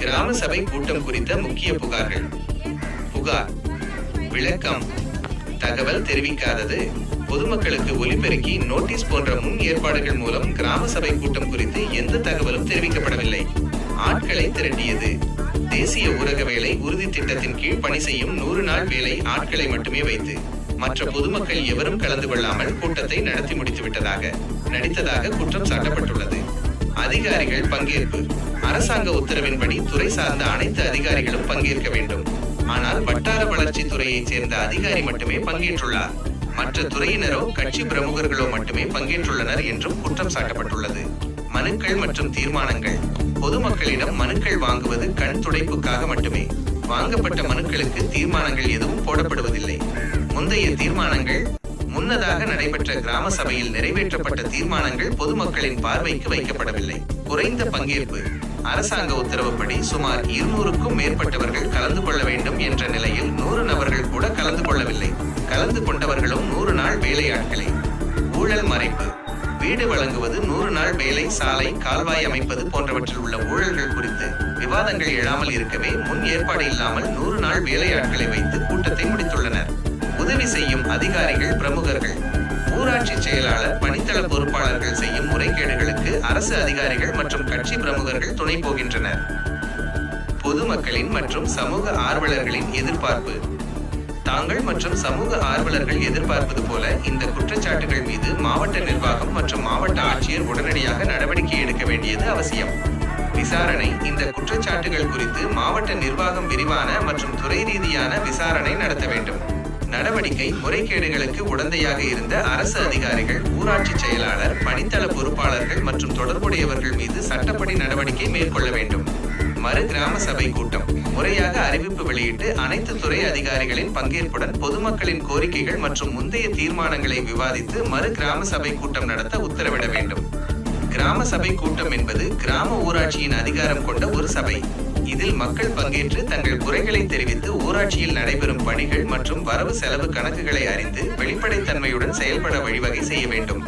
கிராம சபை கூட்டம் குறித்த முக்கிய புகார்கள். புகார். விளக்கம். தகவல் தெரிவிக்காதது. பொதுமக்களுக்கு ஒலிபெருக்கி, நோட்டீஸ் போன்ற முன் ஏற்பாடுகள் மூலம் கிராம சபை கூட்டம் குறித்து எந்த தகவலும் தெரிவிக்கப்படவில்லை. ஆட்களை திரட்டியது. தேசிய ஊரக வேலை உறுதி திட்டத்தின் கீழ் பணி செய்யும் 100 நாள் வேலை ஆட்களை மட்டுமே வைத்து மற்ற பொதுமக்கள் எவரும் கலந்து கொள்ளாமல் கூட்டத்தை நடத்தி முடித்துவிட்டதாக நடித்ததாக குற்றம் சாட்டப்பட்டுள்ளது. அதிகாரிகள் பங்கேற்பு. அரசாங்க உத்தரவின்படி துறை சார்ந்த அனைத்து அதிகாரிகளும் பங்கேற்க வேண்டும். ஆனால் வட்டார வளர்ச்சி துறையைச் சேர்ந்த அதிகாரி மட்டுமே பங்கேற்றுள்ளார். மற்ற துறையினரோ கட்சி பிரமுகர்களோ மட்டுமே பங்கேற்றுள்ளனர் என்றும் குற்றம் சாட்டப்பட்டுள்ளது. மனுக்கள் மற்றும் தீர்மானங்கள். பொதுமக்களிடம் மனுக்கள் வாங்குவது கண் துடைப்புக்காக மட்டுமே. வாங்கப்பட்ட மனுக்களுக்கு தீர்மானங்கள் எதுவும் போடப்படுவதில்லை. முந்தைய தீர்மானங்கள் முன்னதாக நடைபெற்ற கிராம சபையில் நிறைவேற்றப்பட்ட தீர்மானங்கள் பொதுமக்களின் பார்வைக்கு வைக்கப்படவில்லை. குறைந்த பங்கேற்பு. அரசாங்க உத்தரவுப்படி சுமார் 200க்கும் மேற்பட்டவர்கள் கலந்து கொள்ள வேண்டும் என்ற நிலையில் 100 நபர்கள் கூட கலந்து கொள்ளவில்லை. கலந்து கொண்டவர்களும் 100 நாள் வேலையாட்களே. ஊழல் மறைப்பு. வீடு வழங்குவது, 100 நாள் வேலை, சாலை, கால்வாய் அமைப்பது போன்றவற்றில் உள்ள ஊழல்கள் குறித்து விவாதங்கள் எழாமல் இருக்கவே முன் ஏற்பாடு இல்லாமல் 100 நாள் வேலையாட்களை வைத்து கூட்டத்தை முடித்துள்ளனர். உதவி செய்யும் அதிகாரிகள் பிரமுகர்கள். ஊராட்சி செயலாளர், பணித்தள பொறுப்பாளர்கள் செய்யும் முறைகேடுகளுக்கு அரசு அதிகாரிகள் மற்றும் கட்சி பிரமுகர்கள் துணை போகின்றனர். பொதுமக்களின் மற்றும் சமூக ஆர்வலர்களின் எதிர்பார்ப்பு. தாங்கள் மற்றும் சமூக ஆர்வலர்கள் எதிர்பார்ப்பது போல இந்த குற்றச்சாட்டுகள் மீது மாவட்ட நிர்வாகம் மற்றும் மாவட்ட ஆட்சியர் உடனடியாக நடவடிக்கை எடுக்க வேண்டியது அவசியம். விசாரணை. இந்த குற்றச்சாட்டுகள் குறித்து மாவட்ட நிர்வாகம் விரிவான மற்றும் துறை ரீதியான விசாரணை நடத்த வேண்டும். நடவடிக்கை. முறைகேடுகளுக்கு உடந்தையாக இருந்த அரசு அதிகாரிகள், ஊராட்சி செயலாளர், பணித்தள பொறுப்பாளர்கள் மற்றும் தொடர்புடையவர்கள் மீது சட்டப்படி நடவடிக்கை மேற்கொள்ள வேண்டும். மறு கிராம சபை கூட்டம். முறையாக அறிவிப்பு வெளியிட்டு அனைத்து துறை அதிகாரிகளின் பங்கேற்புடன் பொதுமக்களின் கோரிக்கைகள் மற்றும் முந்தைய தீர்மானங்களை விவாதித்து மறு கிராம சபை கூட்டம் நடத்த உத்தரவிட வேண்டும். கிராம சபை கூட்டம் என்பது கிராம ஊராட்சியின் அதிகாரம் கொண்ட ஒரு சபை. இதில் மக்கள் பங்கேற்று தங்கள் குறைகளை தெரிவித்து ஊராட்சியில் நடைபெறும் பணிகள் மற்றும் வரவு செலவு கணக்குகளை அறிந்து வெளிப்படைத்தன்மையுடன் செயல்பட வழிவகை செய்ய வேண்டும்.